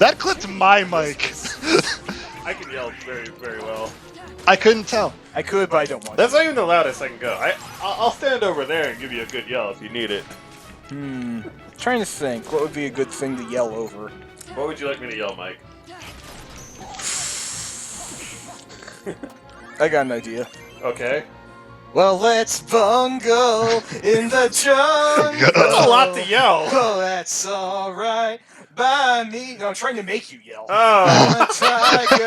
That clipped my mic. I can yell very, very well. I couldn't tell. I could, but I don't want That's to. not even the loudest I can go. I'll stand over there and give you a good yell if you need it. Trying to think, what would be a good thing to yell over? What would you like me to yell, Mike? I got an idea. Okay. Well, let's bungle in the jungle. That's a lot to yell. Oh, that's alright by me. No, I'm trying to make you yell. Oh. I'm a tiger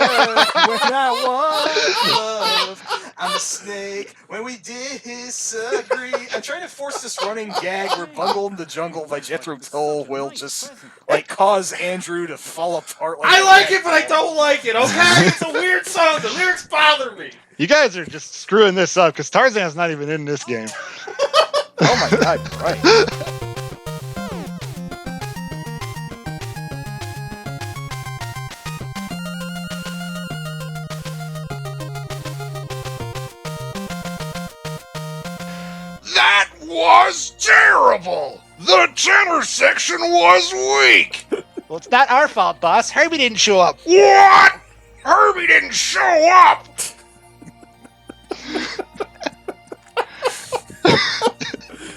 when I want love. I'm a snake when we disagree. I'm trying to force this running gag where Bungle in the Jungle by Jethro Tull will just, like, cause Andrew to fall apart. I like it, but I don't like it, okay? It's a weird song. The lyrics bother me. You guys are just screwing this up because Tarzan's not even in this game. Oh my god, right. That was terrible! The tenor section was weak! Well, it's not our fault, boss. Herbie didn't show up. What? Herbie didn't show up!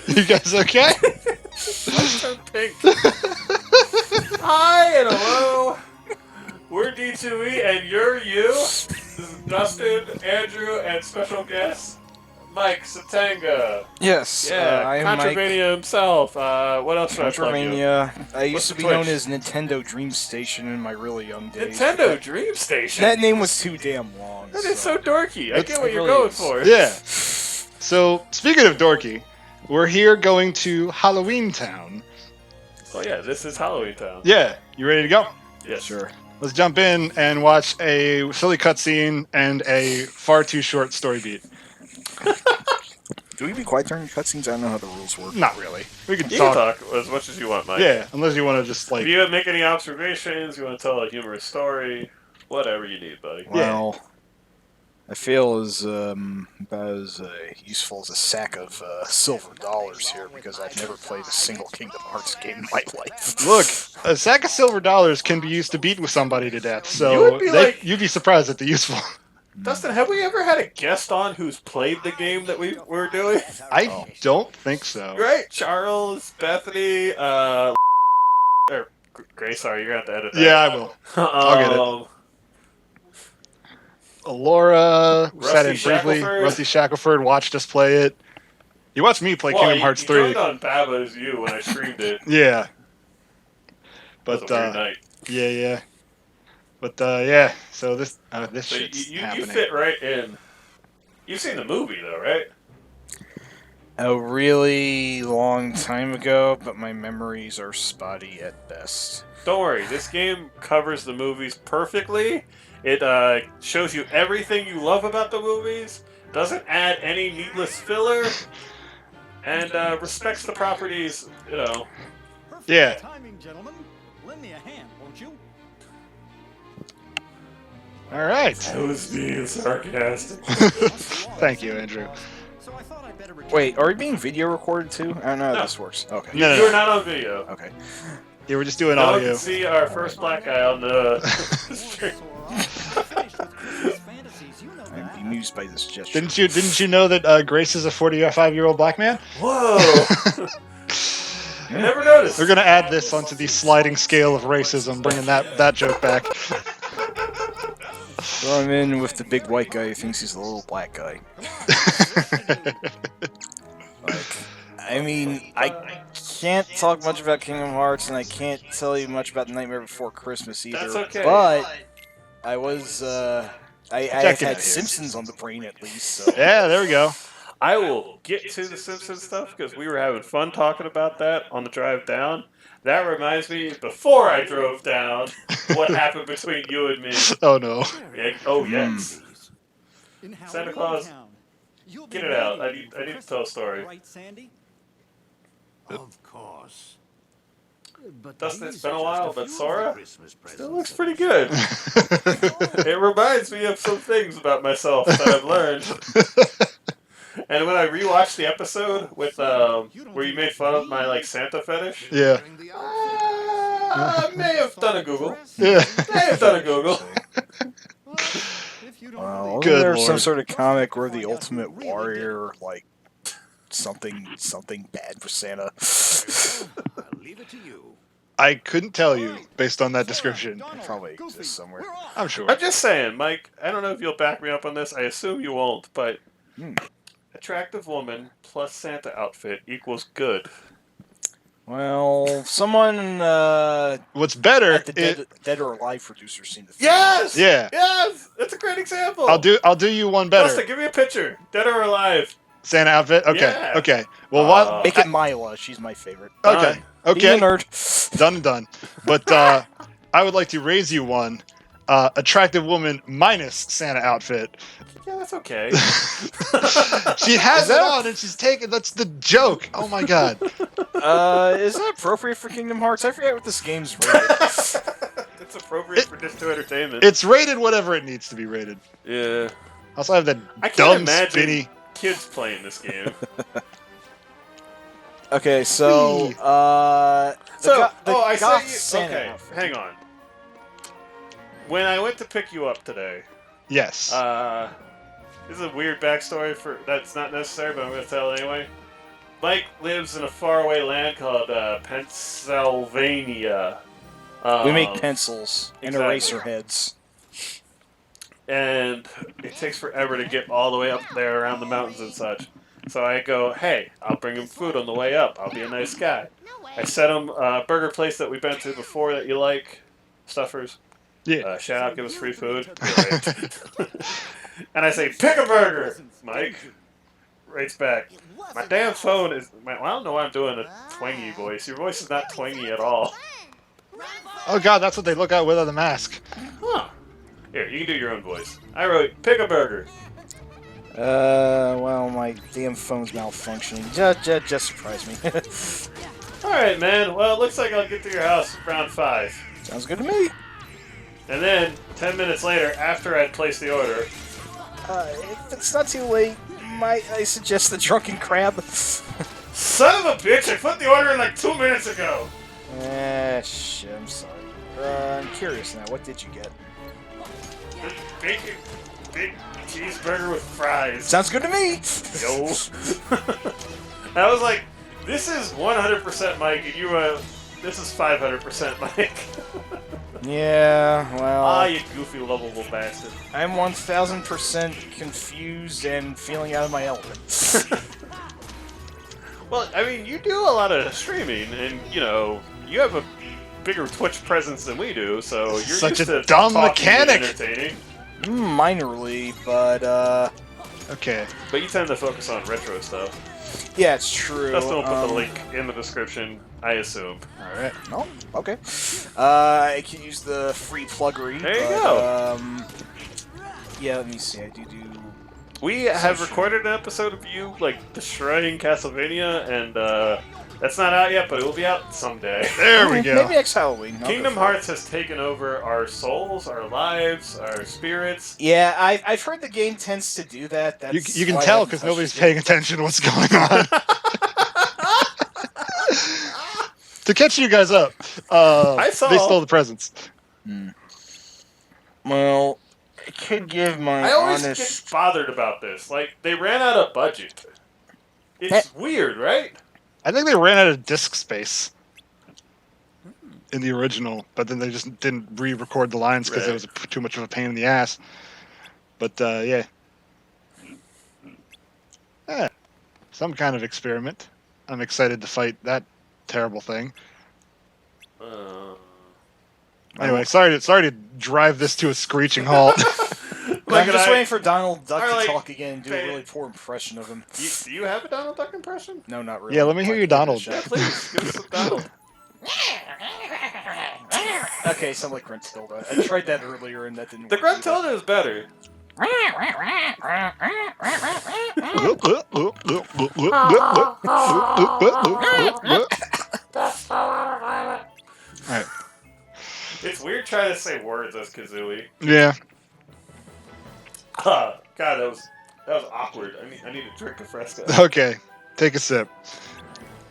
You guys okay? Let's turn pink. Hi and hello. We're D2E and you're you. This is Dustin, Andrew, and special guest Mike Satanga. Yes, Yeah, I am Mike. Contravania himself. What else should I plug you? Contravania. I used What's to the be Twitch? known as Nintendo Dream Station in my really young days. Nintendo Dream Station. That name was too damn long. That is so dorky. I get what it you're really going is. for. Yeah. So, speaking of dorky, we're here going to Halloween Town. Oh yeah, this is Halloween Town. Yeah, you ready to go? Yes. Sure. Let's jump in and watch a silly cutscene and a far too short story beat. Do we be quiet during cutscenes? I don't know how the rules work. Not really. We can You talk. can talk as much as you want, Mike. Yeah, unless you want to just like. If you make any observations, you want to tell a humorous story, whatever you need, buddy. Well, I feel as about as useful as a sack of silver dollars here because I've never played a single Kingdom Hearts game in my life. Look, a sack of silver dollars can be used to beat with somebody to death, You so would be like- you'd be surprised at the useful. Dustin, have we ever had a guest on who's played the game that we were doing? I don't think so. Right? Charles, Bethany, or Grace, sorry, you're going to have to edit that. Yeah, I will. I'll get it. Laura sat in Rusty briefly. Shackelford. Rusty Shackelford watched us play it. You watched me play Well, Kingdom Hearts 3. You joined on Baba's You when I streamed it. Yeah. That was But a weird night. yeah. But yeah, so this So shit's you happening. fit right in. You've seen the movie, though, right? A really long time ago, but my memories are spotty at best. Don't worry, this game covers the movies perfectly. It shows you everything you love about the movies, doesn't add any needless filler, and respects the properties, you know. Yeah. Timing, gentlemen. Lend me a hand, won't you? All right. I was being sarcastic. Thank you, Andrew. So I thought I'd better return. Wait, are we being video recorded too? I don't know how No. this works. Okay. No, You are not on video. Okay. Yeah, we're just doing No one audio. can see our first black guy on the stream. Finished with Christmas fantasies, you know I'm that. bemused by this gesture. Didn't you know that Grace is a 45-year-old black man? Whoa! I never noticed. We're gonna add this onto the sliding scale of racism, bringing that joke back. Well, I'm in with the big white guy who thinks he's the little black guy. I mean, I can't talk much about Kingdom Hearts, and I can't tell you much about The Nightmare Before Christmas either. That's okay. But I was, I've Checking it had here. Simpsons on the brain at least, so. Yeah, there we go. I will get to the Simpsons stuff because we were having fun talking about that on the drive down. That reminds me, before I drove down, what happened between you and me. Oh no. Yeah, oh, yes. In Santa Halloween Claus, Town. You'll get be it out. ready I need for to tell a story. Right, Sandy? Of course. But Dustin, it's these been a are while, just but few of the Sora Christmas still presents looks that pretty we good. sent. It reminds me of some things about myself that I've learned. And when I rewatched the episode with where you made fun of my like Santa fetish, Yeah. May have done a Google. Yeah. May have done a Google. Wasn't Good there some lord. sort of comic where the Ultimate Warrior, like, something bad for Santa? I'll leave it to you. I couldn't tell you based on that description. It probably exists somewhere. I'm sure. I'm just saying, Mike, I don't know if you'll back me up on this. I assume you won't, but attractive woman plus Santa outfit equals good. Well, someone What's better? at the Dead or Alive producer seemed to think. Yes! Yeah. Yes! That's a great example. I'll do you one better. Dustin, give me a picture. Dead or alive. Santa outfit. Okay. Yeah. Okay. Well, what? Make it Mila. She's my favorite. Okay. Done. Being a Okay. nerd. Done and done. But I would like to raise you one. Attractive woman minus Santa outfit. Yeah, that's okay. She has Is it that- on and she's taking. That's the joke. Oh my god. Is that appropriate for Kingdom Hearts? I forget what this game's rated. It's appropriate for Dish 2 Entertainment. It's rated whatever it needs to be rated. Yeah. Also, I have that I can't dumb imagine spinny. kids playing this game. Okay, so Whee! I goth said you. Santa Okay, outfit. hang on. When I went to pick you up today, Yes. this is a weird backstory for that's not necessary, but I'm going to tell it anyway. Mike lives in a faraway land called Pennsylvania. We make pencils and exactly. eraser heads. And it takes forever to get all the way up there around the mountains and such. So I go, hey, I'll bring him food on the way up. I'll be a nice guy. I set him a burger place that we've been to before that you like, Stuffers. yeah. Shout out, give us free food. And I say, pick a burger, Mike. Rates back. My damn phone is. I don't know why I'm doing a twangy voice. Your voice is not twangy at all. Oh god, that's what they look at without the mask. Huh. Here, you can do your own voice. I wrote, pick a burger. Well, my damn phone's malfunctioning. Just surprise me. Alright, man. Well, it looks like I'll get to your house around 5. Sounds good to me. And then, 10 minutes later, after I'd placed the order, If it's not too late, might I suggest the drunken crab? son of a bitch, I put the order in like 2 minutes ago! Shit, I'm sorry. I'm curious now, what did you get? Big cheeseburger with fries. Sounds good to me! Yo. I was like, this is 100% Mike, and you, this is 500% Mike. Yeah, well... You goofy, lovable bastard. I'm 1000% confused and feeling out of my element. Well, I mean, you do a lot of streaming, and, you know, you have a bigger Twitch presence than we do, so you're Such used a to dumb talking and mechanic. entertaining. Minorly, but, Okay. But you tend to focus on retro stuff. yeah, it's true. Dustin will put the link in the description, I assume. Alright. No? Okay. I can use the free pluggery. There you go. Yeah, let me see. I do... We have recorded an episode of you, like, destroying Castlevania, and, that's not out yet, but it will be out someday. There we go. Maybe next Halloween. I'll Kingdom go for it. Hearts has taken over our souls, our lives, our spirits. Yeah, I've heard the game tends to do that. That's You can why I tell haven't because touched nobody's it. paying attention to what's going on. To catch you guys up, I saw- they stole the presents. Well, I could give my I always honest... get bothered about this. Like, they ran out of budget. It's weird, right? I think they ran out of disk space in the original, but then they just didn't re-record the lines because it was too much of a pain in the ass. But yeah, some kind of experiment. I'm excited to fight that terrible thing. Anyway, sorry to drive this to a screeching halt. I'm just waiting for Donald Duck to like, talk again and do a hey, really poor impression of him. Do you have a Donald Duck impression? No, not really. Yeah, let me hear Like, your Donald. shut up. Please, give us some Donald. Okay, sound like Gruntilda. I tried that earlier and that didn't The work. either. Gruntilda is better. Alright. It's weird trying to say words as Kazooie. Yeah. God, that was awkward. I need a drink of Fresca. Okay. Take a sip.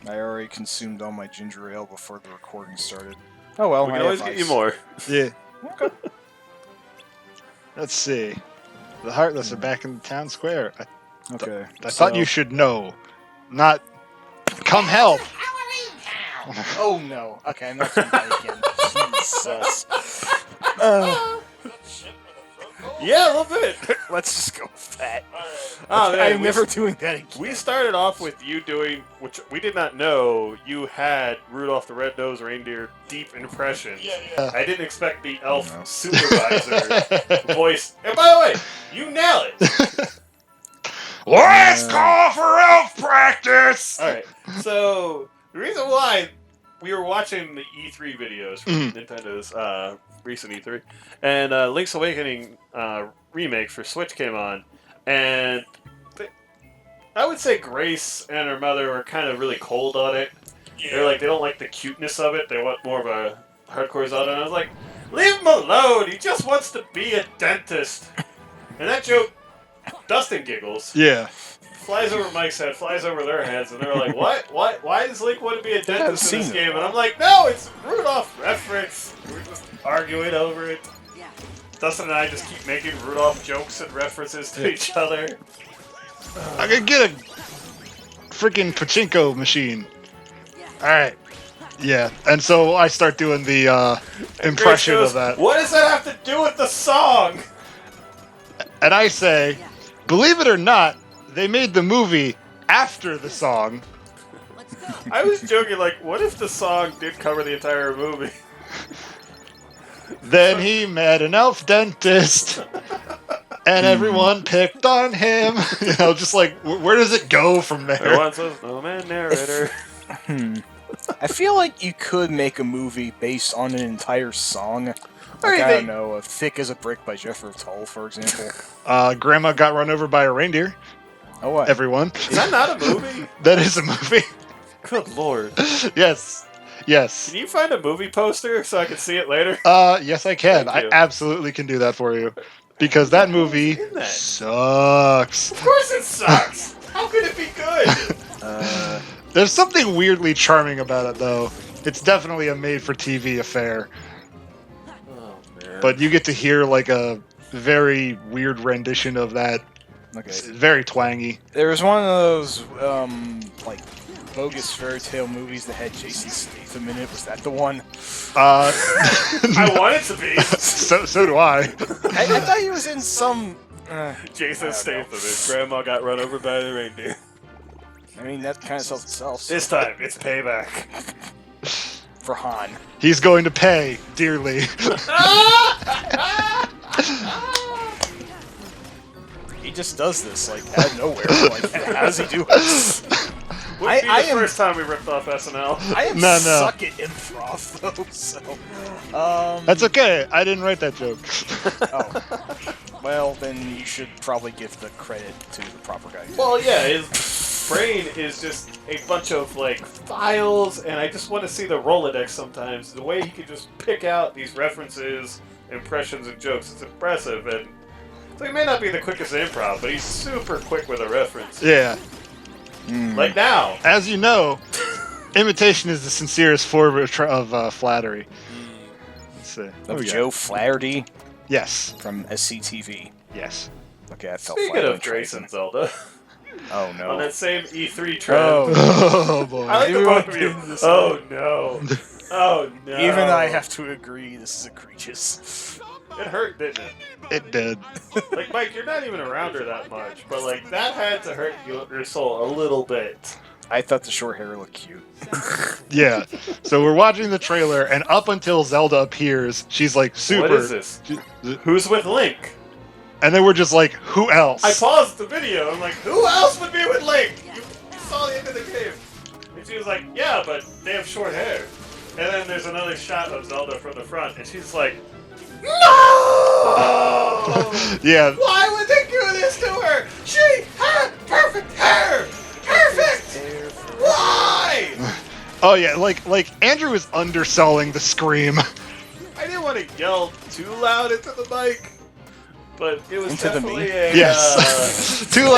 I already consumed all my ginger ale before the recording started. Oh well, We I can always have get you ice. more. Yeah. Let's see. The Heartless are back in the town square. Okay. I thought you should know. Not come help. Oh no. Okay, I'm not doing that again. Jesus. Yeah, a little bit. Let's just go with that. Oh, man, I'm never doing that again. We started off with you doing, which we did not know, you had Rudolph the Red-Nosed Reindeer deep impressions. Yeah. I didn't expect the elf No. supervisor voice. And by the way, you nail it. Let's call for elf practice! All right. So the reason why we were watching the E3 videos from Nintendo's recent E3, and Link's Awakening remake for Switch came on, and I would say Grace and her mother were kind of really cold on it. They're like, they don't like the cuteness of it. They want more of a hardcore Zelda. And I was like, leave him alone. He just wants to be a dentist. And that joke, Dustin giggles. Yeah. Flies over Mike's head, flies over their heads, and they're like, what? Why does Link want to be a dentist in this game? And I'm like, no, it's Rudolph reference. We're just arguing over it. Dustin and I just keep making Rudolph jokes and references to each other. I could get a freaking pachinko machine. Alright. Yeah. And so I start doing the impression Grace goes, of that. what does that have to do with the song? And I say, believe it or not, they made the movie after the song. I was joking, like, what if the song did cover the entire movie? Then he met an elf dentist. And everyone picked on him. You know, just like, where does it go from There there? once was no man narrator. I feel like you could make a movie based on an entire song. Like, Alright, I they- don't know, Thick as a Brick by Jethro Tull, for example. Grandma got run over by a reindeer. Oh, what? Everyone. Is that not a movie? That is a movie. Good lord. Yes. Yes. Can you find a movie poster so I can see it later? Yes, I can. Thank you. I absolutely can do that for you. Because that movie in that? sucks. Of course it sucks! How could it be good? There's something weirdly charming about it, though. It's definitely a made-for-TV affair. Oh, man. But you get to hear, like, a very weird rendition of that. Okay. It's very twangy. There was one of those, like, bogus fairy tale movies that had Jason Statham in it. Was that the one? I want it to be. So do I. I thought he was in some... Jason I don't Statham. know. His grandma got run over by the reindeer. I mean, that kind of sells itself. This time, it's payback. For Han. He's going to pay dearly. He just does this, like, out of nowhere. Like, how does he do it? Wouldn't be I the am- first time we ripped off SNL. I am No. suck at improv, though, so... That's okay. I didn't write that joke. Oh. Well, then you should probably give the credit to the proper guy. Well, yeah, his brain is just a bunch of, like, files, and I just want to see the Rolodex sometimes. The way he can just pick out these references, impressions, and jokes, it's impressive, and so he may not be the quickest at improv, but he's super quick with a reference. Yeah. Like now. As you know, imitation is the sincerest form of flattery. Let's see. What Of we got? Joe Flaherty Yes. from SCTV. Yes. Okay, I felt Speaking flattered of when Drace trying and Zelda, Oh, on no. that same E3 trend, Oh boy. I like the We both won't of you. do this. Oh no. Oh no. Even I have to agree, this is egregious. It hurt, didn't it? It did. Like, Mike, you're not even around her that much, but, like, that had to hurt your soul a little bit. I thought the short hair looked cute. Yeah. So we're watching the trailer, and up until Zelda appears, she's like super. What is this? Who's with Link? And then we're just like, who else? I paused the video. I'm like, who else would be with Link? You saw the end of the game. And she was like, yeah, but they have short hair. And then there's another shot of Zelda from the front, and she's like, no! Yeah. Why would they do this to her? She had perfect hair! Perfect! Why? Oh yeah. Like Andrew is underselling the scream. I didn't want to yell too loud into the mic, but it was Into the definitely mic? a... Yes. Too loud.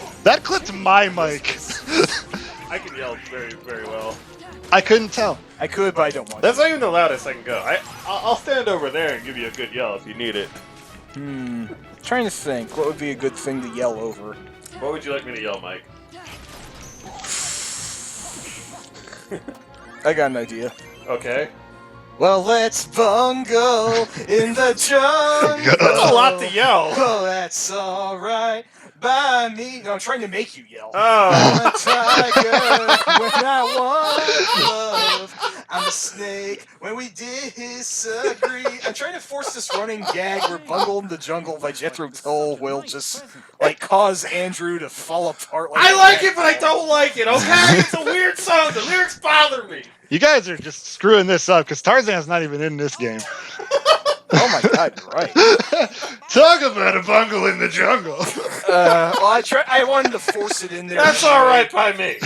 No! That clipped my mic. I can yell very, very well. I couldn't tell. I could, but I don't want That's to. not even the loudest I can go. I'll stand over there and give you a good yell if you need it. Trying to think, what would be a good thing to yell over? What would you like me to yell, Mike? I got an idea. Okay. Well, let's bungle in the jungle. That's a lot to yell. Oh, that's alright by me. No, I'm trying to make you yell. Oh. I'm a tiger when I want love. I'm a snake when we disagree. I'm trying to force this running gag where Bungle in the Jungle by Jethro Tull will just, like, cause Andrew to fall apart. I like it, but I don't like it, okay? It's a weird song. The lyrics bother me. You guys are just screwing this up because Tarzan's not even in this game. Oh my god, you're right. Talk about a bungle in the jungle. Well, I wanted to force it in there. That's alright by me.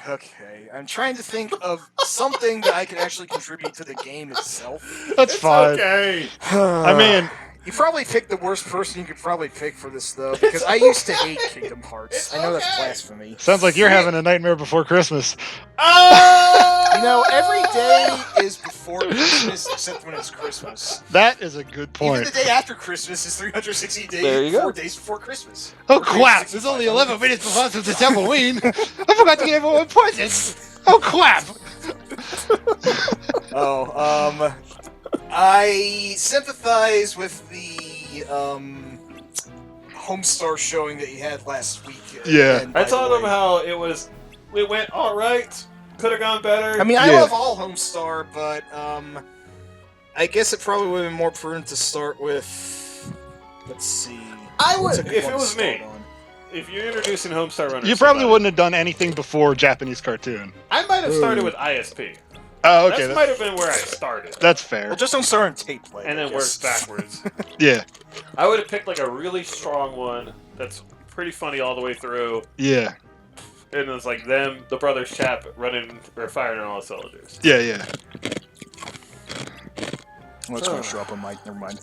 Okay, I'm trying to think of something that I can actually contribute to the game itself. That's fine. Okay. I mean, You probably picked the worst person you could probably pick for this, though, because I used to hate Kingdom Hearts. I know that's blasphemy. sounds like you're having a nightmare before Christmas. Oh! You know, every day is before Christmas except when it's Christmas. That is a good Even point. the day after Christmas is 360 days, There you go. 4 days before Christmas. Oh Or crap! 365. There's only 11 minutes before it's Halloween. I forgot to give everyone presents. Oh crap! I sympathize with the Homestar showing that he had last week. Yeah. again, by I the told him way. how it went alright. Could have gone better. I mean, I Yeah. love all Homestar, but I guess it probably would have been more prudent to start with. Let's see. I would- What's a good if one it to was me. start on? if you're introducing Homestar Runner, You probably wouldn't have done anything before Japanese cartoon. I might have started with ISP. Oh, okay. That might have been where I started, That's fair. Well, just don't start on tape play. and I then guess. worked backwards. Yeah. I would have picked like a really strong one that's pretty funny all the way through, Yeah. and it's like them, the brothers Chap, running or firing on all the cylinders. Yeah. Yeah. Well, it's going to show up on mic. Never mind.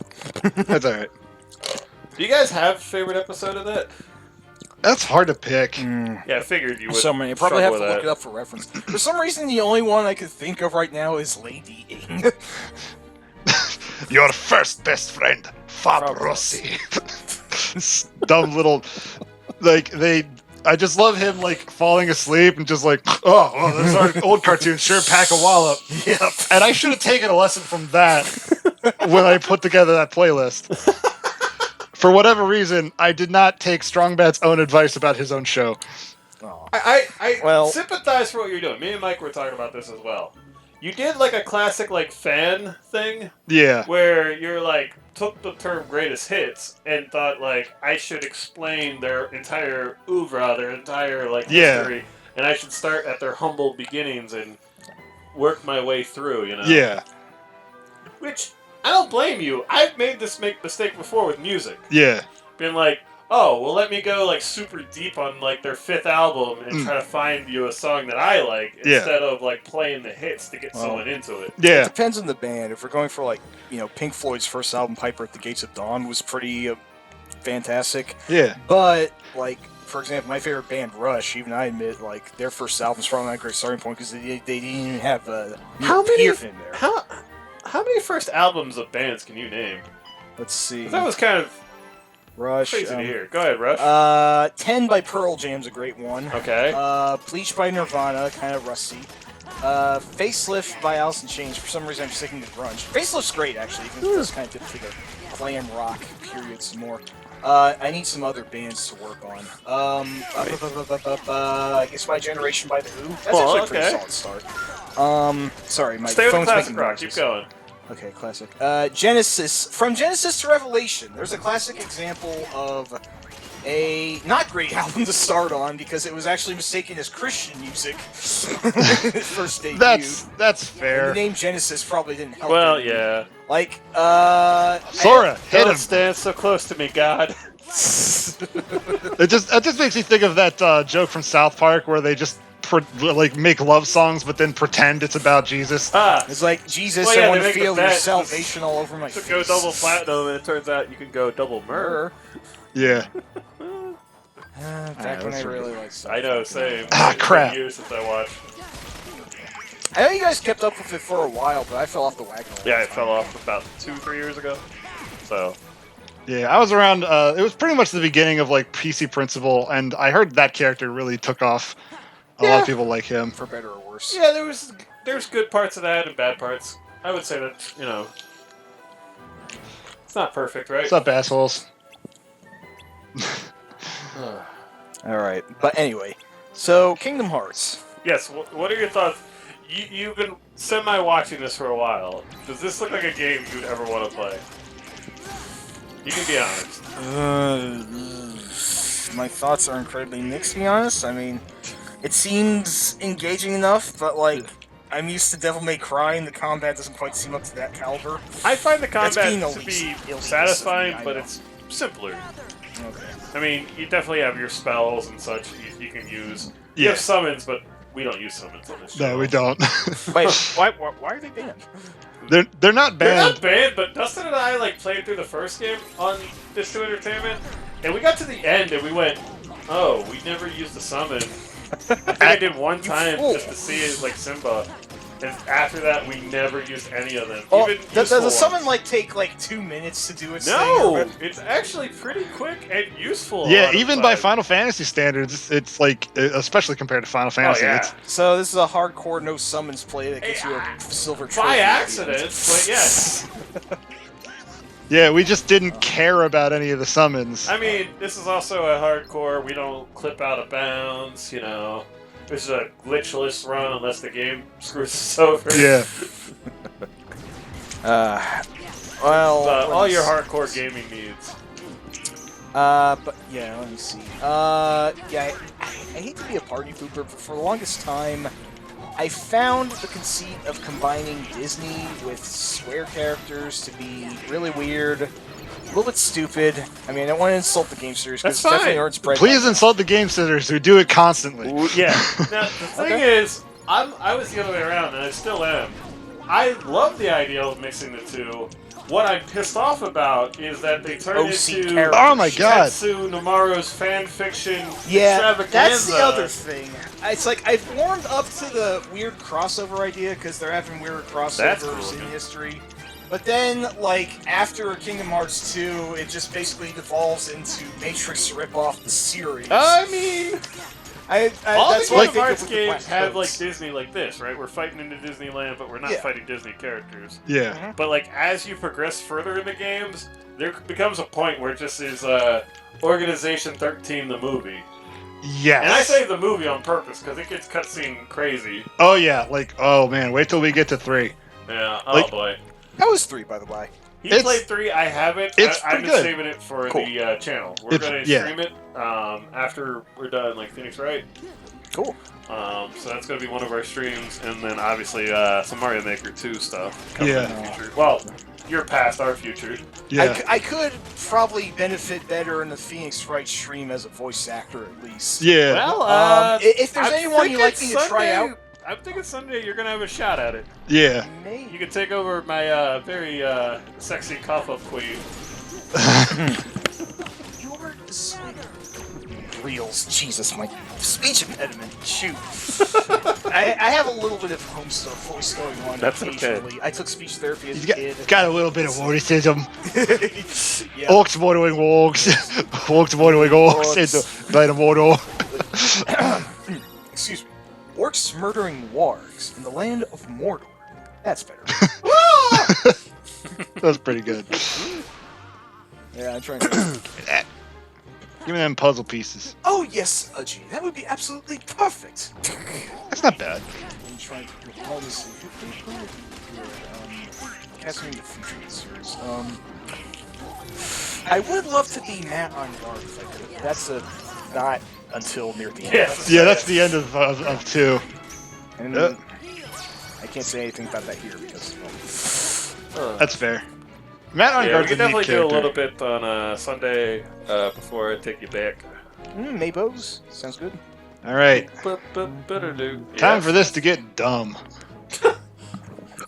That's all right. Do you guys have a favorite episode of that? That's hard to pick. Yeah, I figured you would. So many. I probably have to struggle look with it up for reference. For some reason, the only one I could think of right now is Lady Ing. Your first best friend, Fab Fab Rossi. Dumb little, like I just love him like falling asleep and just like, oh, well, this is our old cartoon. Sure, pack a wallop. Yep. And I should have taken a lesson from that when I put together that playlist. For whatever reason, I did not take Strongbat's own advice about his own show. I Well- sympathize for what you're doing. Me and Mike were talking about this as well. You did like a classic like fan thing Yeah. where you're like took the term greatest hits and thought like I should explain their entire oeuvre, their entire like Yeah. history, and I should start at their humble beginnings and work my way through, you know? Yeah. Which I don't blame you. I've made this mistake before with music. Yeah. Been like, oh, well, let me go like super deep on like their 5th album and try to find you a song that I like Yeah. instead of like playing the hits to get Well, someone into it. It Yeah. depends on the band. If we're going for like, Pink Floyd's first album, Piper at the Gates of Dawn, was pretty fantastic. Yeah. But like, for example, my favorite band, Rush, even I admit, like their first album's probably not a great starting point because they didn't even have How Neil many- Peart in there. How many first albums of bands can you name? Let's see. 'Cause that was kind of Rush. crazy to hear. Go ahead, Rush. 10 by Pearl Jam's a great one. Okay. Bleach by Nirvana, kind of rusty. Facelift by Alice in Chains. For some reason, I'm sticking to grunge. Facelift's great, actually, even if it's kind of dip to the glam rock period some more. I need some other bands to work on. I guess My Generation by The Who. That's Well, actually a pretty okay. solid start. Sorry, my Stay with the phone's classic making rock. noises. Keep going. Okay, classic. Genesis. From Genesis to Revelation. There's a classic example of a not great album to start on because it was actually mistaken as Christian music when it first debuted. That's And fair. the name Genesis probably didn't help. Well, it. yeah. Like, Sora, hit Don't him. stand so close to me, God. It just makes me think of that joke from South Park where they just make love songs but then pretend it's about Jesus. Ah, It's like, Jesus, Well, yeah, I want they to make feel the your bet salvation all over my to face. go double platinum, and it turns out you can go double myrrh. Yeah. Back when I that's really liked South I know, Park. same. Ah, It's been crap. years since I watched. I know you guys kept up with it for a while, but I fell off the wagon. Yeah, it fell off about 2-3 years ago. So Yeah, I was around. It was pretty much the beginning of like PC Principle, and I heard that character really took off. A lot Yeah. of people like him. For better or worse. yeah, there's good parts of that and bad parts. I would say that it's not perfect, right? What's up, assholes? Alright, but anyway. So, Kingdom Hearts. Yes. What are your thoughts? You've been semi-watching this for a while. Does this look like a game you'd ever want to play? You can be honest. My thoughts are incredibly mixed, to be honest. I mean, it seems engaging enough, but like, I'm used to Devil May Cry, and the combat doesn't quite seem up to that caliber. I find the That's combat being to elitist- be elitist satisfying, of me, I but know. it's simpler. Okay. I mean, you definitely have your spells and such you can use. You Yeah. have summons, but we don't use summons on this show. No, we don't. Wait, why are they banned? They're not They're banned. not banned, but Dustin and I like played through the first game on this 2 Entertainment, and we got to the end and we went, "Oh, we never used the summon." I think I did one time fool. just to see it like Simba, and after that we never used any of them. Oh, Even does the useful summon ones. like take like 2 minutes to do its thing? No, or- it's actually pretty quick and useful. a Yeah, lot of even the by time. Final Fantasy standards, it's like, especially compared to Final Oh Fantasy. yeah, So this is a hardcore no summons play that gets you a silver trophy. by at the end. accident, but yes. Yeah, we just didn't care about any of the summons. I mean, this is also a hardcore. We don't clip out of bounds. This is a glitchless run unless the game screws us over. Yeah. Well, All your hardcore gaming needs. But yeah, let me see. Yeah, I hate to be a party pooper, but for the longest time, I found the conceit of combining Disney with swear characters to be really weird, a little bit stupid. I mean, I don't want to insult the game series because That's it's definitely fine. earned spread. Please insult the game sitters who do it constantly. Yeah. Now the thing is, I was the other way around, and I still am. I love the idea of mixing the two. What I'm pissed off about is that they turn OC into characters. Oh my god. Tetsu Nomura's fan fiction Yeah, extravaganza. that's the other thing. It's like I've warmed up to the weird crossover idea because they're having weird That's crossovers cool. in history. But then, like, after Kingdom Hearts 2, it just basically devolves into Matrix rip-off the series. I mean, all that's the what I Kingdom think Hearts of with the games Black have like Coats. Disney like this, right? We're fighting into Disneyland, but we're not Yeah. fighting Disney characters. Yeah. But like as you progress further in the games, there becomes a point where it just is Organization 13 the movie. Yes. And I say the movie on purpose because it gets cutscene crazy. Oh yeah, like, oh man, wait till we get to 3. Yeah. Oh Like- boy. That was 3, by the way. He It's- played 3. I haven't. it's I've pretty been good. saving it for Cool. the channel. We're It's- gonna yeah. stream it after we're done, like Phoenix Wright. Cool. So that's gonna be one of our streams, and then obviously some Mario Maker 2 stuff coming Yeah. in the future. Well, your past, our future. Yeah. I could probably benefit better in the Phoenix Wright stream as a voice actor, at least. Yeah. Well, If there's I'm anyone you'd like me thinking to try Sunday- out, I'm thinking Sunday you're gonna have a shot at it. Yeah. maybe. You can take over my very sexy cough-up queen. You're the sweeter. Reels, Jesus, my speech impediment. Shoot. I have a little bit of homestar voice going on That's okay. occasionally. I took speech therapy as He's a kid. got a little bit of wordism. Yeah. Orcs murdering wargs. Orcs murdering orcs. Orcs. Into Mordor. Excuse me. Orcs murdering wargs in the land of Mordor. That's better. That's pretty good. Yeah, I'm trying to. Give me them puzzle pieces. Oh yes, Ajay, that would be absolutely perfect. That's not bad. I'm trying to. Let me see. Casting the future of the series. I would love to be Matt on guard if I could. That's not until near the end. Yes. Yeah, that's the end of 2. And Yeah. I can't say anything about that here because. That's fair. Matt on Yeah, we guard's can a neat definitely do a character. little bit on Sunday before I take you back. Maybos sounds good. All right, Better do. time for this to get dumb.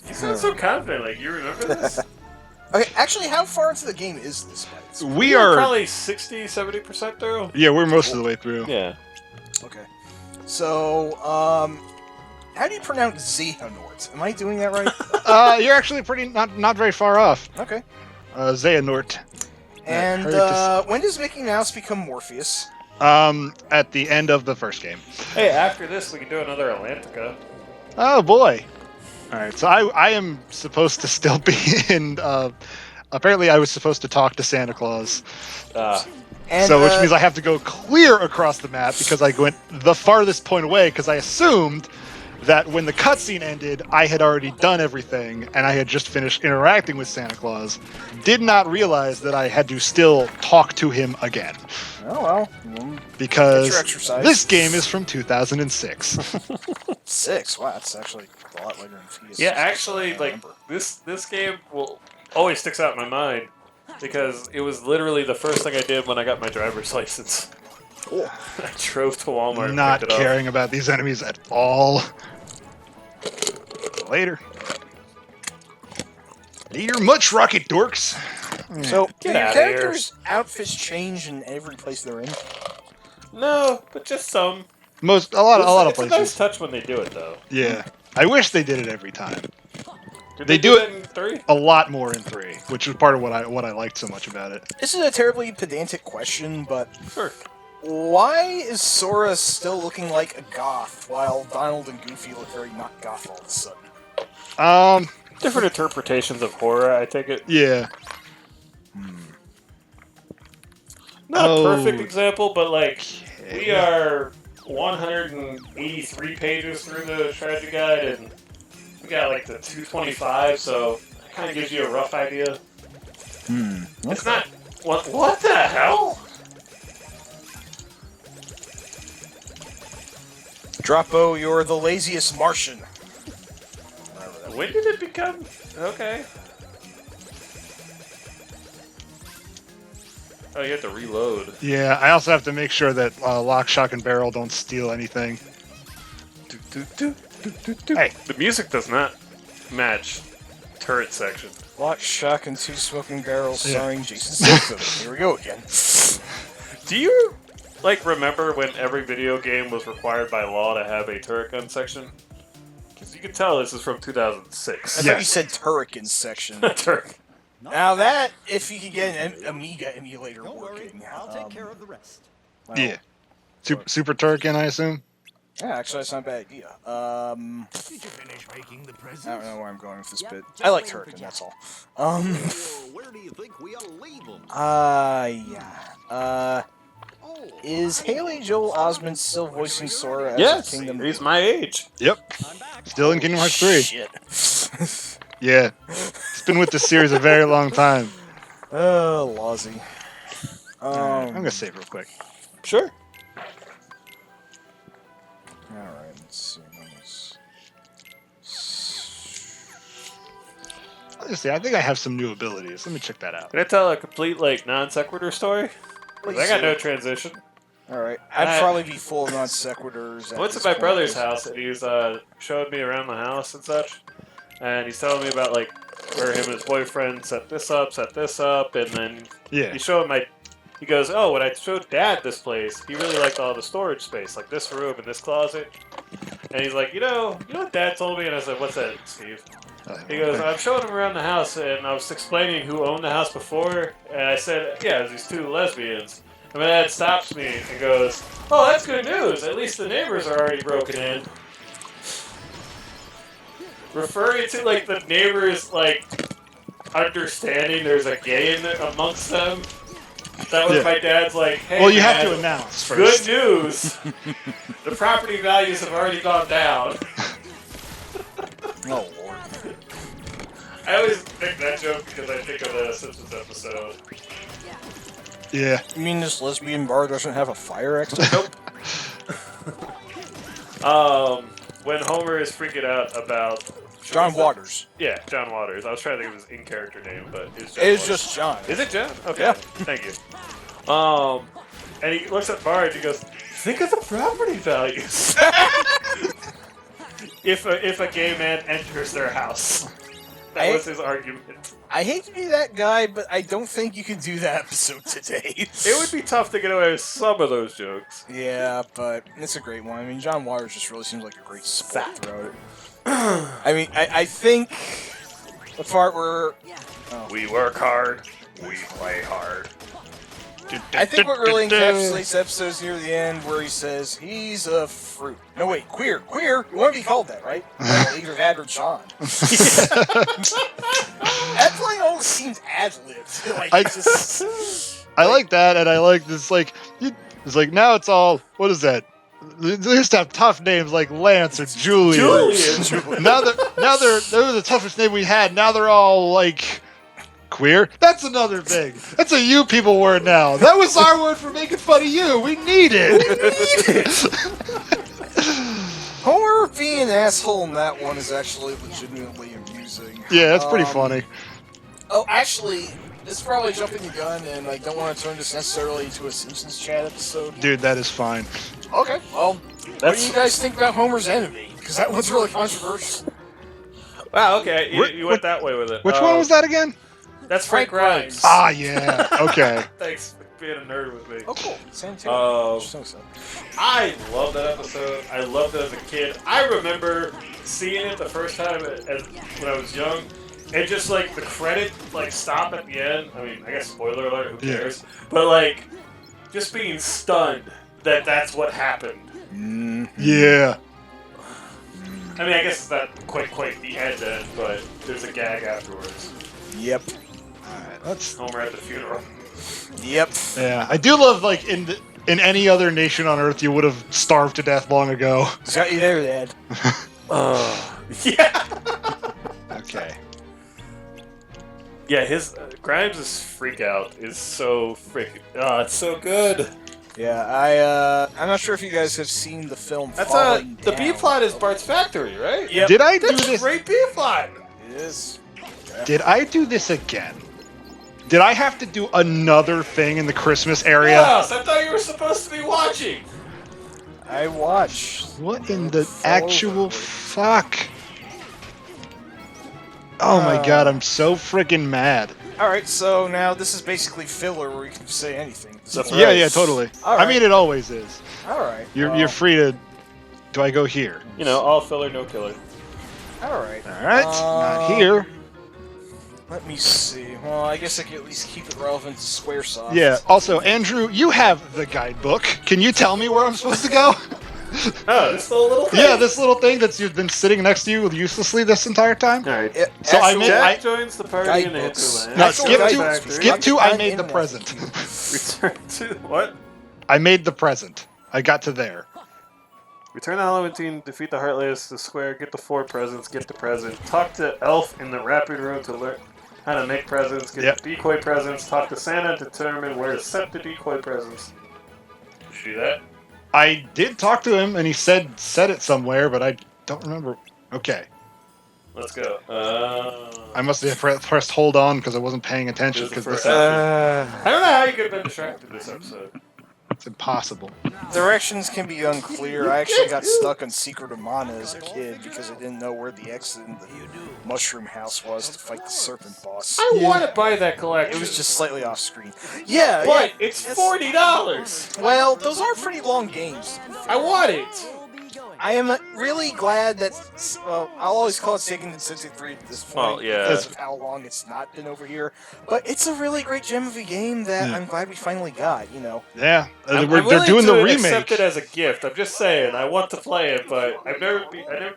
You sound so confident. Like you remember this? Okay, actually, how far into the game is this? By We You're are. probably 60-70% through. Yeah, we're most of the way through. Yeah. Okay. So, How do you pronounce Xehanort? Am I doing that right? You're actually not very far off. Okay. Xehanort. And hard to when does Mickey Mouse become Morpheus? At the end of the first game. Hey, after this, we can do another Atlantica. Oh boy. All right, so I am supposed to still be in. Apparently, I was supposed to talk to Santa Claus. And, So, which means I have to go clear across the map because I went the farthest point away because I assumed that when the cutscene ended, I had already done everything and I had just finished interacting with Santa Claus. Did not realize that I had to still talk to him again. Oh well. Because Get your exercise. this game is from 2006. 6. Wow, that's actually a lot later than PS. Yeah, actually, I like remember. this game will always sticks out in my mind because it was literally the first thing I did when I got my driver's license. Cool. I drove to Walmart and Not picked it up. caring about these enemies at all. Later. Later much, rocket dorks. So, do Get your outta here. characters' outfits change in every place they're in? No, but just some. A lot of It's a places. nice touch when they do it, though. Yeah. I wish they did it every time. Did They do do it in 3? A lot more in 3, which is part of what I liked so much about it. This is a terribly pedantic question, but Sure. why is Sora still looking like a goth while Donald and Goofy look very not goth all of a sudden? Different interpretations of horror, I take it. Yeah. Not a perfect Oh. example, but like, we are 183 pages through the strategy guide, and we got like the 225, so it kind of gives you a rough idea. It's not. What the hell? Droppo, you're the laziest Martian. When did it become? Okay. Oh, you have to reload. Yeah, I also have to make sure that Lock, Shock, and Barrel don't steal anything. Hey, the music does not match turret section. Lock, Shock, and 2 Smoking Barrels Yeah. starring Jason Statham. Here we go again. Do you like remember when every video game was required by law to have a turret gun section? Because you can tell this is from 2006. I thought you said Turrican section. Turret. Now that, if you could get an Amiga emulator Don't worry, working. I'll take care of the rest. well, Yeah. Super Turrican, I assume? Yeah, actually, that's not a bad idea. Did you finish making the presents? I don't know where I'm going with this Yep, bit. just I like waiting for Turrican, Jeff. that's all. So, where do you think we ought to leave them? Yeah. Is Haley Joel Osment still voicing Sora as Yes, Kingdom? he's my age. Yep. I'm back. Still in Kingdom Hearts 3. Shit. Yeah. It's been with this series a very long time. Oh, Lozzie. I'm going to save real quick. Sure. Alright, let's see. Let's see, I think I have some new abilities. Let me check that out. Can I tell a complete like non sequitur story? 'Cause I got no transition. Alright, I'd probably be full of non sequiturs. I went to my brother's house and he was showing me around the house and such, and he's telling me about like where him and his boyfriend set this up, and then Yeah. he showed my. He goes, oh, when I showed Dad this place, he really liked all the storage space, like this room and this closet. And he's like, you know what Dad told me? And I said, what's that, Steve? He goes, I'm showing him around the house, and I was explaining who owned the house before, and I said, yeah, these 2 lesbians. And my dad stops me and goes, oh, that's good news. At least the neighbors are already broken in. Referring to, like, the neighbors, like, understanding there's a gay amongst them. That was Yeah. my dad's, like, hey, Well, you have man, to announce good first. news. The property values have already gone down. Oh, Lord. I always make that joke because I think of the Simpsons episode. Yeah. You mean this lesbian bar doesn't have a fire exit? Nope. When Homer is freaking out about John Waters. Yeah, John Waters. I was trying to think of his in-character name, but it's John It is Waters. just John. Is it John? Okay. Yeah. Thank you. And he looks at Bart and he goes, "Think of the property values." if a gay man enters their house. That was his argument. I hate to be that guy, but I don't think you can do that episode today. It would be tough to get away with some of those jokes. Yeah, but it's a great one. I mean, John Waters just really seems like a great sport throughout it. I mean, I think the part where We work hard, we play hard. I think what really encapsulates the episode is near the end where he says he's a fruit. No, wait, queer. You want to be called that, right? Either that or John. That line always seems ad-libbed. Like, I like that, and I like this. Like, it's like now it's all. What is that? They used to have tough names like Lance or Julian. Now they're the toughest name we had. Now they're all like queer. That's another thing. That's a you people word now. That was our word for making fun of you. We need it. Homer being an asshole in that one is actually legitimately amusing. Yeah, that's pretty funny. Oh, actually, this is probably jumping the gun, and I don't want to turn this necessarily into a Simpsons chat episode. Dude, that is fine. Okay, well, what do you guys think about Homer's enemy? Because that one's really controversial. Wow, okay, you went that way with it. Which one was that again? That's Frank Grimes. Ah, yeah. Okay. Thanks for being a nerd with me. Oh, cool. Same too. I love that episode. I loved it as a kid. I remember seeing it the first time when I was young, and just like the credit stop at the end. I mean, I guess spoiler alert. Who cares? But like, just being stunned that that's what happened. Yeah. I mean, I guess it's not quite the end, but there's a gag afterwards. Yep. Alright, let's. Homer at the funeral. Yep. Yeah, I do love like in any other nation on Earth, you would have starved to death long ago. Got you there, Dad. Yeah. Okay. Yeah, his Grimes' freak out is so freaking. Oh, it's so good. Yeah, I'm not sure if you guys have seen the film. That's Falling the Down. B plot is Bart's Factory, right? Yep. Did I do That's a this? great B plot. It is. Did I do this again? Did I have to do another thing in the Christmas area? Yes, I thought you were supposed to be watching. I watched. What in the actual fuck? Oh my god, I'm so freaking mad. Alright, so now this is basically filler where you can say anything. That's Yeah, right. yeah, totally. All I right. mean, it always is. Alright. You're free to. Do I go here? You know, all filler, no killer. Alright. All right, not here. Let me see. Well, I guess I can at least keep it relevant to Squaresoft. Yeah. Also, Andrew, you have the guidebook. Can you tell me where I'm supposed to go? Oh, this little thing. Yeah, this little thing that's been sitting next to you uselessly this entire time. All right. So I Actual made- Jack joins the party in guidebooks. Anchorland. No, Actual skip guidebooks. to. Skip to. I made the Internet. present. Return to what? I made the present. I got to there. Return to Halloween team, defeat the Heartless, the Square, get the 4 presents, get the present. Talk to Elf in the Rapid Room to learn how to make presents, get the decoy presents. Talk to Santa to determine where to set the decoy presents. Did you do that? I did talk to him, and he said it somewhere, but I don't remember. Okay. Let's go. I must have pressed hold on because I wasn't paying attention. This is the Because first I don't know how you could have been distracted this episode. it's impossible. Directions can be unclear. I actually got stuck on Secret of Mana as a kid because I didn't know where the exit in the mushroom house was to fight the serpent boss. I want to buy that collection. It was just slightly off screen. Yeah, But yeah. it's $40. Well, those are pretty long games. I want it. I am really glad that, well, I'll always call it Sega 63 at this point Well, yeah. because of how long it's not been over here. But it's a really great gem of a game that I'm glad we finally got, you know. Yeah, I'm they're willing doing to the accept remake. it as a gift. I'm just saying, I want to play it, but I never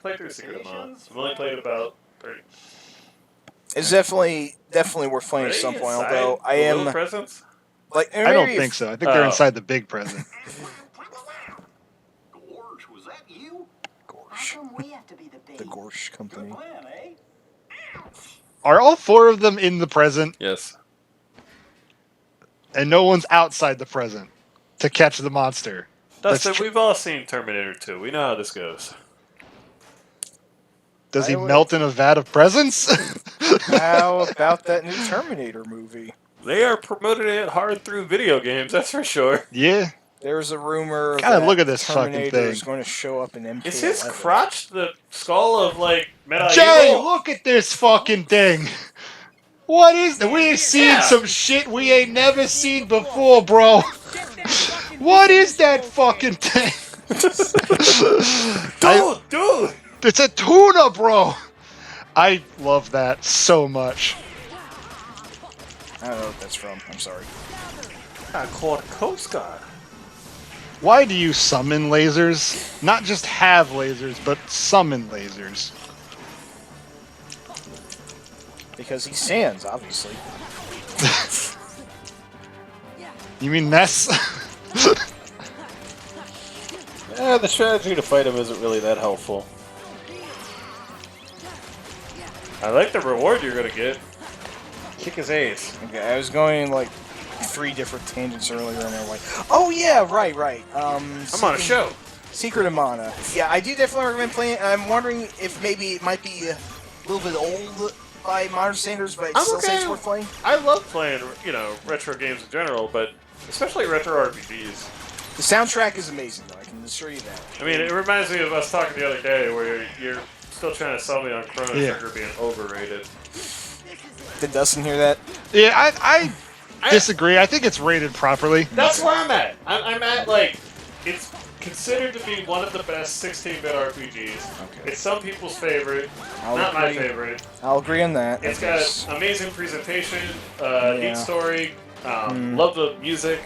played through Secret of Mana. I've only played about 30. It's definitely worth playing at some point, although I The little am, presents? like, I don't maybe think so. I think they're Oh. inside the big present. Gorge, was that you? Gorsh. How come we have to be the bait? The Gorsh Company. Plan, eh? Are all 4 of them in the present, Yes. and no one's outside the present to catch the monster? Dustin, That's tr- we've all seen Terminator 2. We know how this goes. Does he I would- melt in a vat of presents? How about that new Terminator movie? They are promoting it hard through video games, that's for sure. Yeah. There's a rumor God, that look at this fucking Terminator thing. is going to show up in MK11. Is his crotch the skull of like Medieval? Jay, look at this fucking thing. What is that? We ain't seen Yeah. some shit we ain't never seen before, bro. What is that fucking thing? Dude! It's a tuna, bro. I love that so much. I don't know what that's from. I'm sorry. I called Coast Guard. Why do you summon lasers? Not just have lasers, but summon lasers. Because he stands, obviously. You mean Ness? The strategy to fight him isn't really that helpful. I like the reward you're gonna get. Kick his ace. Okay, I was going like 3 different tangents earlier, and I'm like, oh yeah, right. I'm on a show. Secret of Mana. Yeah, I do definitely recommend playing it. I'm wondering if maybe it might be a little bit old by modern standards, but I I'm still say it's okay. worth playing. I love playing, retro games in general, but especially retro RPGs. The soundtrack is amazing, though. I can assure you that. I mean, it reminds me of us talking the other day where you're still trying to sell me on Chrono Trigger being overrated. Did Dustin hear that? Yeah, I disagree. I think it's rated properly. That's where I'm at. I'm at, like, it's considered to be one of the best 16-bit RPGs. Okay. It's some people's favorite, I'll not my agree. favorite. I'll agree on that. It's got amazing presentation, Yeah. neat story, love the music,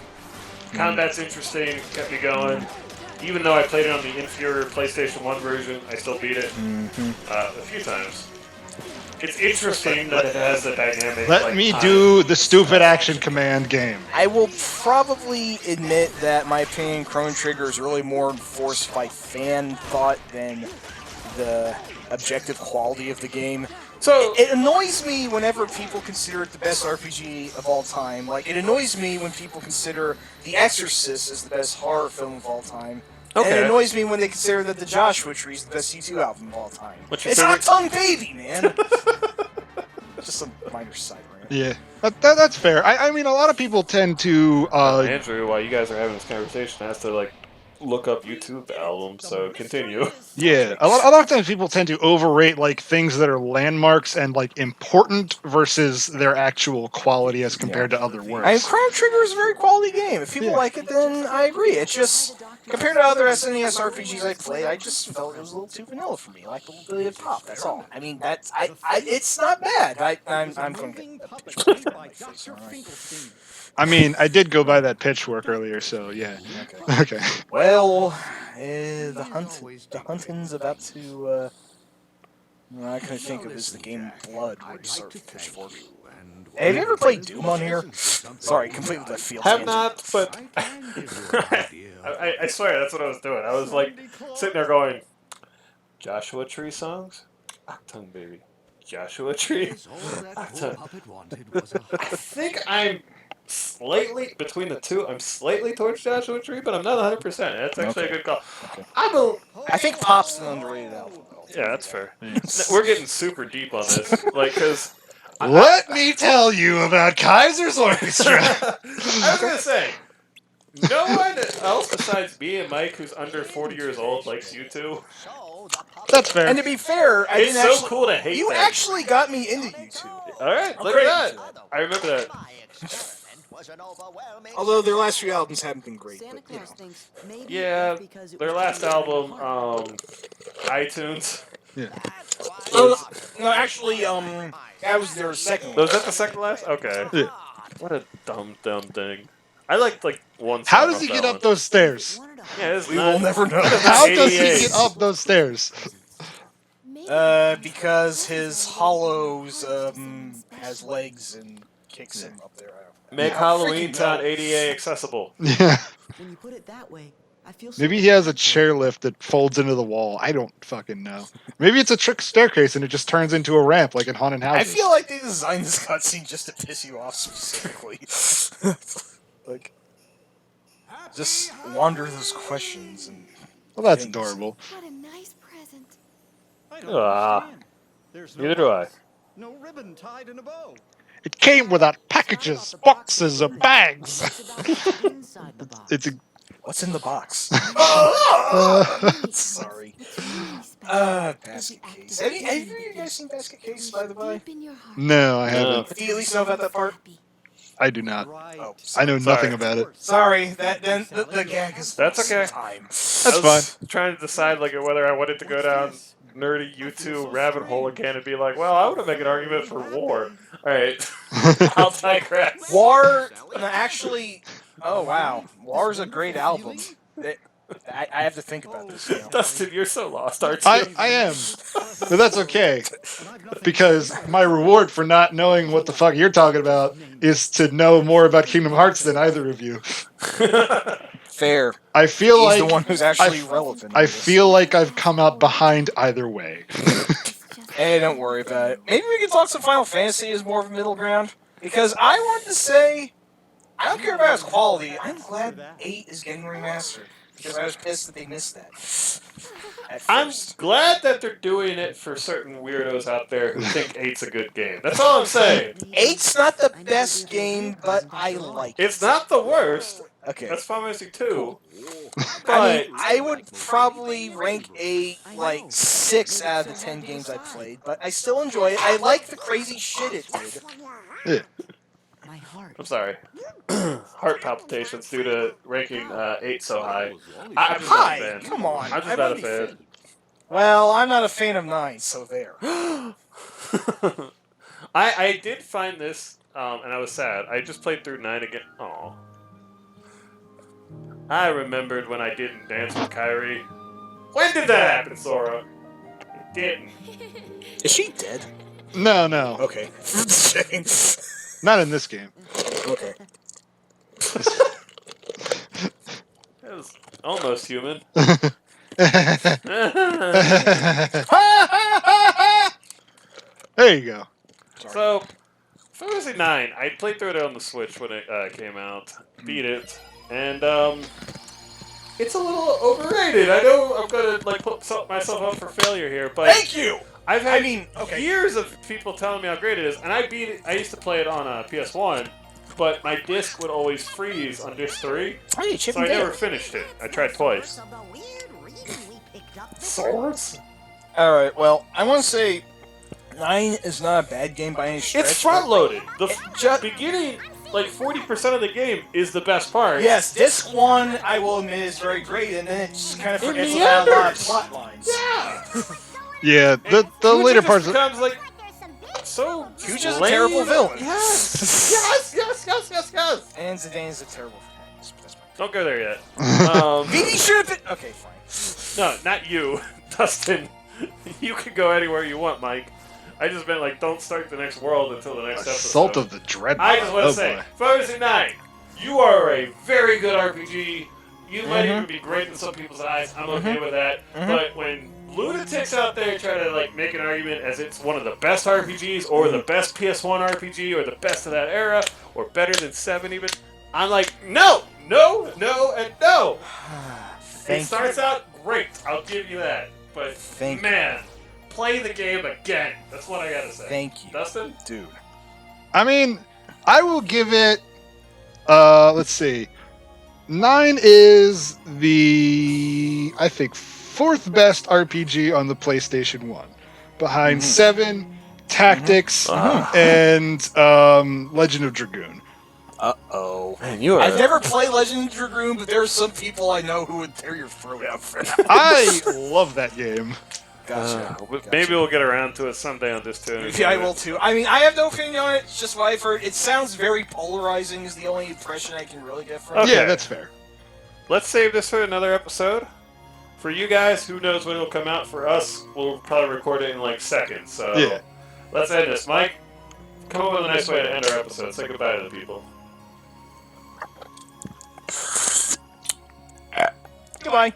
combat's interesting, kept me going. Even though I played it on the inferior PlayStation 1 version, I still beat it a few times. It's interesting that it has the dynamic. Let like, me time. do the stupid action command game. I will probably admit that my opinion Chrono Trigger is really more enforced by fan thought than the objective quality of the game. So It annoys me whenever people consider it the best RPG of all time. Like, it annoys me when people consider The Exorcist as the best horror film of all time. And it Okay. annoys me when they consider that the Joshua Tree is the best U2 album of all time. What's your It's favorite- not Tongue Baby, man! Just a minor side rant. Yeah, that's fair. I mean, a lot of people tend to. Andrew, while you guys are having this conversation, I have to like look up YouTube albums. So continue. Yeah, a lot of times people tend to overrate like things that are landmarks and like important versus their actual quality as compared to other works. I mean, Chrono Trigger is a very quality game. If people like it, then I agree. It's just, compared to other SNES RPGs I played, I just felt it was a little too vanilla for me. Like a little bit of pop, that's all. I mean, that's, it's not bad. I'm going to I mean, I did go by that pitchfork earlier, so yeah. Okay. Well, the hunting's about to, I can think of is the game Blood, where you start with Pitchfork. Have you ever played Doom on here? Sorry, completely left field. Have tangent. not, but I swear that's what I was doing. I was like sitting there going, Joshua Tree songs, Octung Baby, Joshua Tree. I think I'm slightly between the two. I'm slightly towards Joshua Tree, but I'm not 100%. That's actually a good call. I think Pop's an underrated album. Yeah, that's fair. We're getting super deep on this, like, because Let me tell you about Kaiser's Orchestra. I was gonna say, no one else besides me and Mike, who's under 40 years old, likes you two. That's fair. And to be fair, I It's didn't so actually, cool to hate you that. actually got me into YouTube. All right, look great. at that. I remember that. Although their last few albums haven't been great. Santa But, you know. Claus thinks maybe Yeah, because it their was last too late. album, iTunes. Oh, no, actually, that was their second one. Was that the second last? Okay. Yeah. What a dumb thing. I liked like one. How song does he off get that up one. those stairs? Wanted a Yeah, it's We not, will never know. How does he 88. get up those stairs? Because his hollows has legs and kicks him up there. Make Yeah, Halloween freaking Town hell. ADA accessible. Yeah. When you put it that way, I feel Maybe he has a chairlift that folds into the wall. I don't fucking know. Maybe it's a trick staircase and it just turns into a ramp like in haunted I houses. feel like they designed this cutscene just to piss you off specifically. Like, just wander those questions and. Well, that's things. adorable. What a nice present. Ah, neither do I. No ribbon tied in a bow. It came without packages, boxes, or bags. It's about the inside the box. It's a What's in the box? Sorry. Basket case. Have you guys seen Basket Case, by the way? No, I No. haven't. Do you at least know about that part? I do not. Right. Oh, I know Sorry. nothing about it. Sorry. Then the gag is That's lost okay. in time. That's I was trying to decide like whether I wanted to go down nerdy YouTube rabbit hole again and be like, well, I want to make an argument for war. All right, I'll digress. War, actually. Oh wow, War's a great album. I have to think about this now. Dustin, you're so lost, aren't you? I am, but that's okay because my reward for not knowing what the fuck you're talking about is to know more about Kingdom Hearts than either of you. Fair. I feel He's like the one who's actually I- relevant. I in this. feel like I've come out behind either way. Hey, don't worry about it. Maybe we can talk some Final Fantasy as more of a middle ground. Because I want to say, I don't care about its quality. I'm glad 8 is getting remastered. Because I was pissed that they missed that. At I'm first. glad that they're doing it for certain weirdos out there who think 8's a good game. That's all I'm saying. 8's not the best game, but I like it. It's not the worst. Okay. That's Final Fantasy 2. I But mean, I would probably rank 8 like 6 out of the 10 games I played, but I still enjoy it. I like the crazy shit it did. Yeah. My heart. I'm sorry. Heart palpitations due to ranking 8 so high. I'm just not a Hi, fan. come on. I'm just I'm not a only fan. Well, I'm not a fan of 9, so there. I did find this, and I was sad. I just played through 9 again. Aw. I remembered when I didn't dance with Kyrie. When did that happen, Sora? It didn't. Is she dead? No, Okay. not in this game. Okay. That was almost human. There you go. So, Final Fantasy 9, I played through it on the Switch when it came out, beat it, and it's a little overrated. I know I'm gonna like put myself up for failure here, but Thank you! I've had okay. years of people telling me how great it is, and I beat it. I used to play it on PS1, but my disc would always freeze on disc 3, Hey, so I never finished it. I tried twice. Swords? Alright, well, I want to say 9 is not a bad game by any stretch. It's front loaded. The Ju- beginning, like 40% of the game, is the best part. Yes, disc 1, I will admit, is very great, and then it just kind of forgets about a lot of meanders. plot lines. Yeah. Yeah, the Fuji later just parts. becomes like so. Fuji's a lame. terrible villain. Yes. Yes. And Zidane's a terrible fan. That's my Don't go there yet. Vivi should have been. Okay, fine. No, not you, Dustin. You can go anywhere you want, Mike. I just meant like don't start the next world until the next Assault episode. of the Dreadnought. I just want to Oh, say, boy. Final Fantasy 9, you are a very good RPG. You might even be great in some people's eyes. I'm okay with that. But when lunatics out there try to like make an argument as it's one of the best RPGs or the best PS1 RPG or the best of that era or better than 7 even, I'm like, no, and no. It starts out great. I'll give you that. But Thank man, play the game again. That's what I gotta say. Thank you. Dustin? Dude. I mean, I will give it. Let's see. 9 is the, I think, 4th best RPG on the PlayStation 1, behind 7, Tactics, and Legend of Dragoon. Uh-oh. Man, you are. I've never played Legend of Dragoon, but there are some people I know who would tear your throat out for that. I love that game. Gotcha. Maybe we'll get around to it someday on this too. Yeah, I will too. I mean, I have no opinion on it. It's just what I've heard. It sounds very polarizing. Is the only impression I can really get from it. Okay. Yeah, that's fair. Let's save this for another episode. For you guys, who knows when it'll come out? For us, we'll probably record it in like seconds. So Yeah. let's end this. Mike, come up with a nice way to end our episode. Say goodbye to the people. Goodbye.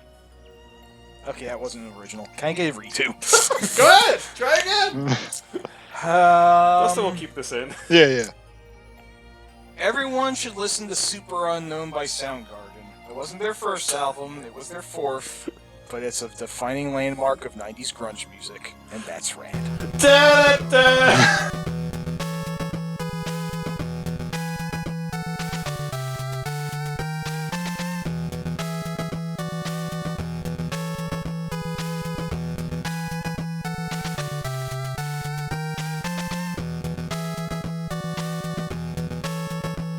Okay, that wasn't original. Can I get a redo? Go ahead, try again. Dustin will keep this in. Yeah. Everyone should listen to Super Unknown by Soundgarden. It wasn't their first album, it was their 4th, but it's a defining landmark of 90s grunge music, and that's rad. Da, da, da.